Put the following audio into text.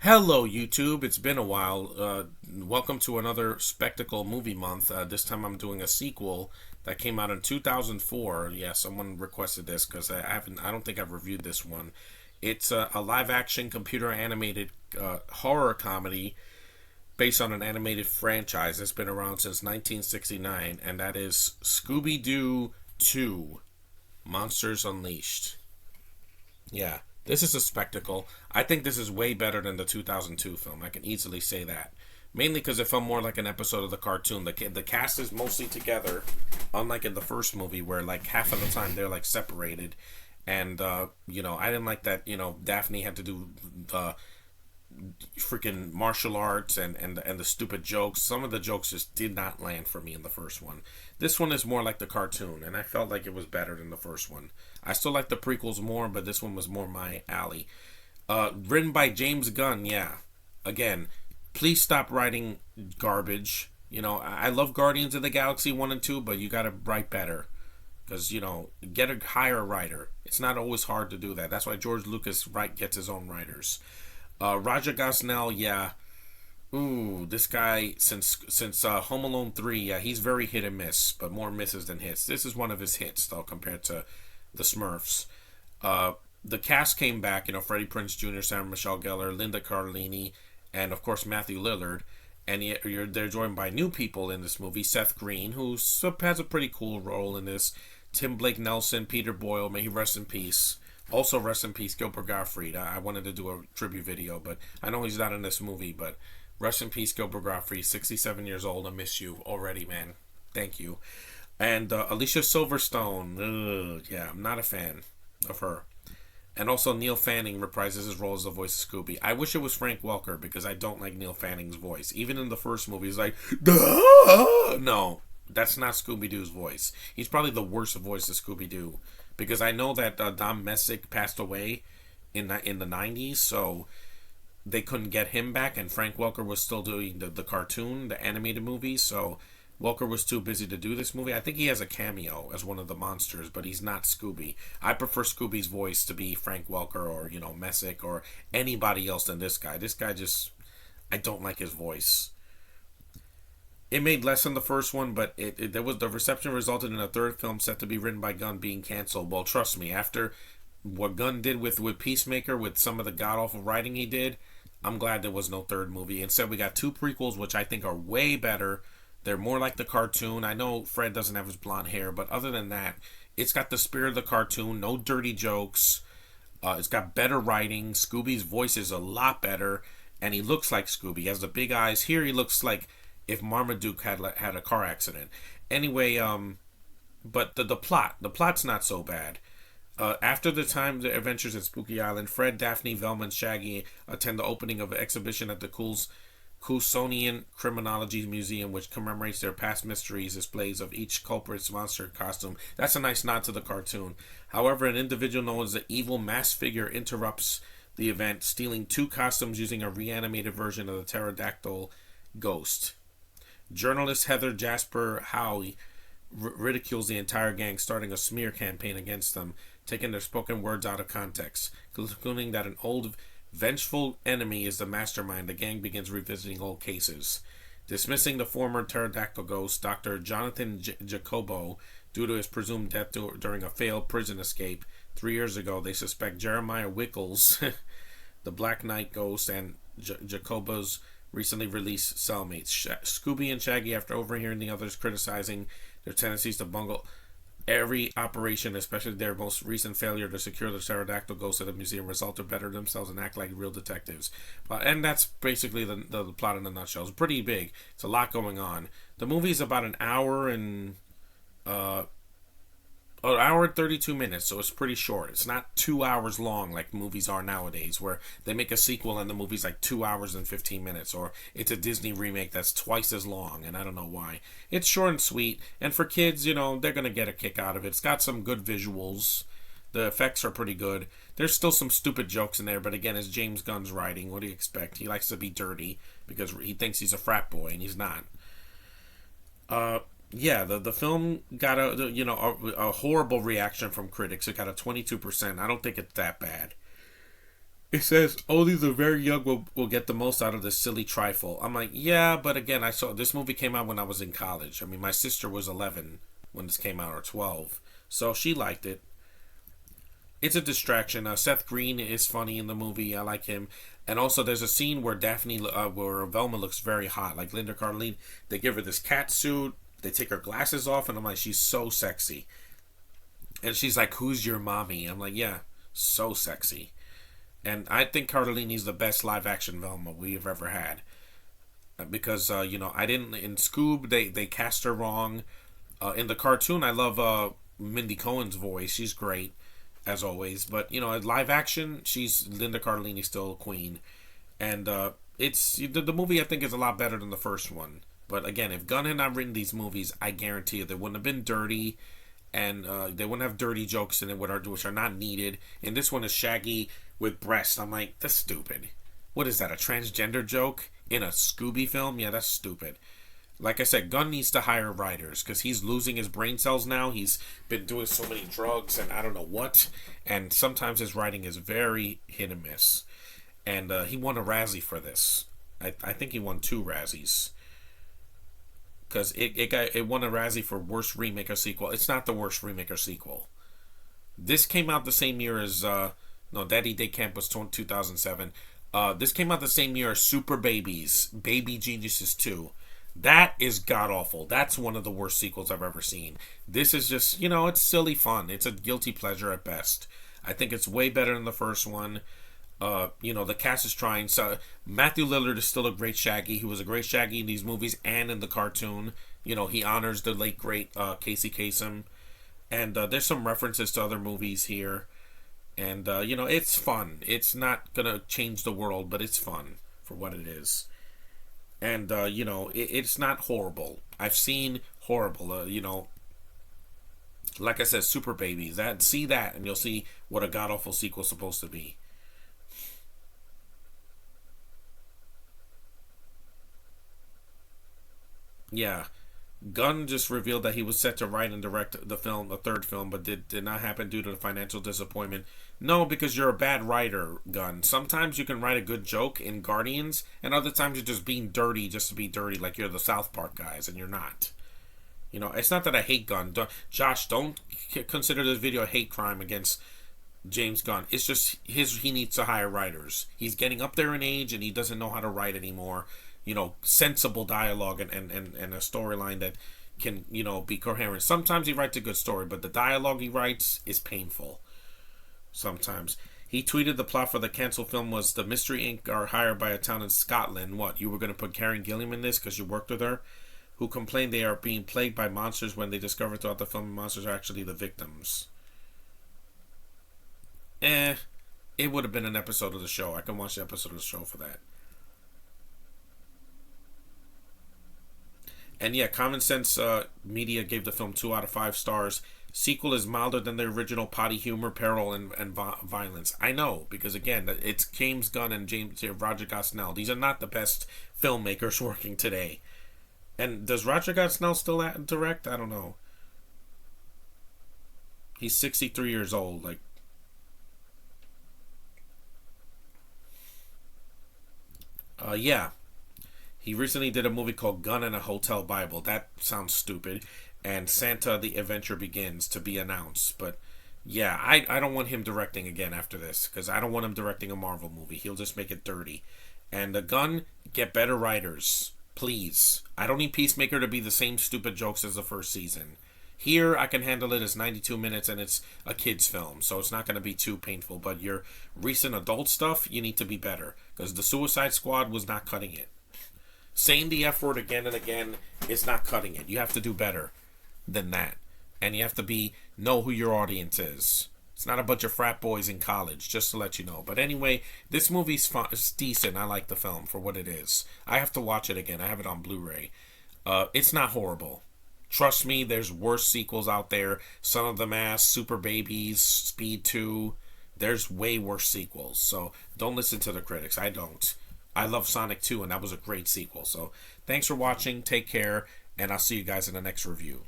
Hello, YouTube. It's been a while. Welcome to another Spectacle Movie Month. This time I'm doing a sequel that came out in 2004. Yeah, someone requested this because I don't think I've reviewed this one. It's a live-action, computer-animated horror comedy based on an animated franchise that's been around since 1969, and that is Scooby-Doo 2: Monsters Unleashed. Yeah, this is a spectacle. I think this is way better than the 2002 film. I can easily say that. Mainly because it felt more like an episode of the cartoon. The cast is mostly together, unlike in the first movie where like half of the time they're like separated. And I didn't like that. Daphne had to do the freaking martial arts and the stupid jokes. Some of the jokes just did not land for me in the first one. This one is more like the cartoon, and I felt like it was better than the first one. I still like the prequels more, but this one was more my alley. Written by James Gunn, yeah. Again, please stop writing garbage. I love Guardians of the Galaxy 1 and 2, but you gotta write better. Because, get a hire writer. It's not always hard to do that. That's why George Lucas gets his own writers. Roger Gosnell, yeah. Ooh, this guy, since Home Alone 3, yeah, he's very hit and miss, but more misses than hits. This is one of his hits, though, compared to the Smurfs. The cast came back, Freddie Prinze Jr., Sarah Michelle Gellar, Linda Cardellini, and, of course, Matthew Lillard. And they're joined by new people in this movie. Seth Green, who has a pretty cool role in this. Tim Blake Nelson, Peter Boyle, may he rest in peace. Also, rest in peace, Gilbert Gottfried. I wanted to do a tribute video, but I know he's not in this movie. But rest in peace, Gilbert Gottfried, 67 years old. I miss you already, man. Thank you. And Alicia Silverstone. Yeah, I'm not a fan of her. And also Neil Fanning reprises his role as the voice of Scooby. I wish it was Frank Welker because I don't like Neil Fanning's voice. Even in the first movie, he's like, duh! No, that's not Scooby-Doo's voice. He's probably the worst voice of Scooby-Doo. Because I know that Don Messick passed away in the 90s, so they couldn't get him back, and Frank Welker was still doing the cartoon, the animated movie, so Welker was too busy to do this movie. I think he has a cameo as one of the monsters, but he's not Scooby. I prefer Scooby's voice to be Frank Welker or, Messick or anybody else than this guy. This guy just, I don't like his voice. It made less than the first one, but the reception resulted in a third film set to be written by Gunn being canceled. Well, trust me, after what Gunn did with Peacemaker, with some of the god awful writing he did, I'm glad there was no third movie. Instead, we got two prequels, which I think are way better. They're more like the cartoon. I know Fred doesn't have his blonde hair, but other than that, it's got the spirit of the cartoon. No dirty jokes. It's got better writing. Scooby's voice is a lot better, and he looks like Scooby. He has the big eyes. Here, he looks like if Marmaduke had a car accident. Anyway, but the plot's not so bad. After the adventures at Spooky Island, Fred, Daphne, Velma, and Shaggy attend the opening of an exhibition at the Coulsonian Criminology Museum, which commemorates their past mysteries, displays of each culprit's monster costume. That's a nice nod to the cartoon. However, an individual known as the Evil Masked Figure interrupts the event, stealing two costumes using a reanimated version of the pterodactyl ghost. Journalist Heather Jasper Howe ridicules the entire gang, starting a smear campaign against them, taking their spoken words out of context. Concluding that an old, vengeful enemy is the mastermind, the gang begins revisiting old cases. Dismissing the former pterodactyl ghost, Dr. Jonathan Jacobo, due to his presumed death during a failed prison escape 3 years ago, they suspect Jeremiah Wickles, the Black Knight ghost, and Jacobo's recently released cellmates. Scooby and Shaggy, after overhearing the others criticizing their tendencies to bungle every operation, especially their most recent failure to secure the pterodactyl ghost at the museum, result to better themselves and act like real detectives. And that's basically the plot in a nutshell. It's pretty big. It's a lot going on. The movie is about an hour and 32 minutes, so it's pretty short. It's not 2 hours long like movies are nowadays, where they make a sequel and the movie's like 2 hours and 15 minutes, or it's a Disney remake that's twice as long, and I don't know why. It's short and sweet, and for kids, they're going to get a kick out of it. It's got some good visuals. The effects are pretty good. There's still some stupid jokes in there, but again, it's James Gunn's writing. What do you expect? He likes to be dirty because he thinks he's a frat boy, and he's not. Yeah, the film got a horrible reaction from critics. It got a 22%. I don't think it's that bad. It says only the very young will get the most out of this silly trifle. I'm like, yeah, but again, I saw this movie came out when I was in college. I mean, my sister was 11 when this came out, or 12, so she liked it. It's a distraction. Seth Green is funny in the movie. I like him. And also, there's a scene where where Velma looks very hot. Like Linda Cardellini, they give her this cat suit. They take her glasses off, and I'm like, she's so sexy. And she's like, "Who's your mommy?" I'm like, "Yeah, so sexy." And I think Cardellini's the best live action Velma we've ever had. Because I didn't in Scoob they cast her wrong. In the cartoon, I love Mindy Cohen's voice. She's great as always. But live action, she's Linda Cardellini still queen. And it's the movie I think is a lot better than the first one. But again, if Gunn had not written these movies, I guarantee you they wouldn't have been dirty, and they wouldn't have dirty jokes in it, which are not needed. And this one is Shaggy with breasts. I'm like, that's stupid. What is that? A transgender joke in a Scooby film? Yeah, that's stupid. Like I said, Gunn needs to hire writers because he's losing his brain cells now. He's been doing so many drugs and I don't know what. And sometimes his writing is very hit and miss. And he won a Razzie for this. I think he won 2 Razzies. Because it won a Razzie for worst remake or sequel. It's not the worst remake or sequel. This came out the same year as Daddy Day Camp was 2007. This came out the same year as Super Babies, Baby Geniuses 2. That is god awful. That's one of the worst sequels I've ever seen. This is just, it's silly fun. It's a guilty pleasure at best. I think it's way better than the first one. The cast is trying. So Matthew Lillard is still a great Shaggy. He was a great Shaggy in these movies and in the cartoon. He honors the late great Casey Kasem. And there's some references to other movies here. And it's fun. It's not gonna change the world, but it's fun for what it is. And it's not horrible. I've seen horrible. Like I said, Super Babies. See that, and you'll see what a god awful sequel's supposed to be. Yeah, Gunn just revealed that he was set to write and direct the third film, but did not happen due to the financial disappointment. No, because you're a bad writer, Gunn. Sometimes you can write a good joke in Guardians, and other times you're just being dirty just to be dirty, like you're the South Park guys, and you're not. It's not that I hate Gunn. Josh, don't consider this video a hate crime against James Gunn. It's just he needs to hire writers. He's getting up there in age, and he doesn't know how to write anymore. Sensible dialogue and a storyline that can, be coherent. Sometimes he writes a good story, but the dialogue he writes is painful. Sometimes. He tweeted the plot for the canceled film was the Mystery Inc. are hired by a town in Scotland. What, you were going to put Karen Gilliam in this because you worked with her? Who complained they are being plagued by monsters when they discover throughout the film monsters are actually the victims. It would have been an episode of the show. I can watch the episode of the show for that. And yeah, Common Sense Media gave the film 2 out of 5 stars. Sequel is milder than the original, potty humor, peril, and violence. I know, because again, it's James Gunn and Roger Gosnell. These are not the best filmmakers working today. And does Roger Gosnell still direct? I don't know. He's 63 years old. Yeah. He recently did a movie called Gun and a Hotel Bible. That sounds stupid. And Santa the Adventure Begins to be announced. But yeah, I don't want him directing again after this. Because I don't want him directing a Marvel movie. He'll just make it dirty. And the Gun, get better writers. Please. I don't need Peacemaker to be the same stupid jokes as the first season. Here, I can handle it as 92 minutes and it's a kid's film. So it's not going to be too painful. But your recent adult stuff, you need to be better. Because the Suicide Squad was not cutting it. Saying the F word again and again is not cutting it. You have to do better than that. And you have to know who your audience is. It's not a bunch of frat boys in college, just to let you know. But anyway, this movie's fun. It's decent. I like the film for what it is. I have to watch it again. I have it on Blu-ray. It's not horrible. Trust me, there's worse sequels out there. Son of the Mask, Super Babies, Speed 2. There's way worse sequels. So don't listen to the critics. I don't. I love Sonic 2, and that was a great sequel. So thanks for watching. Take care, and I'll see you guys in the next review.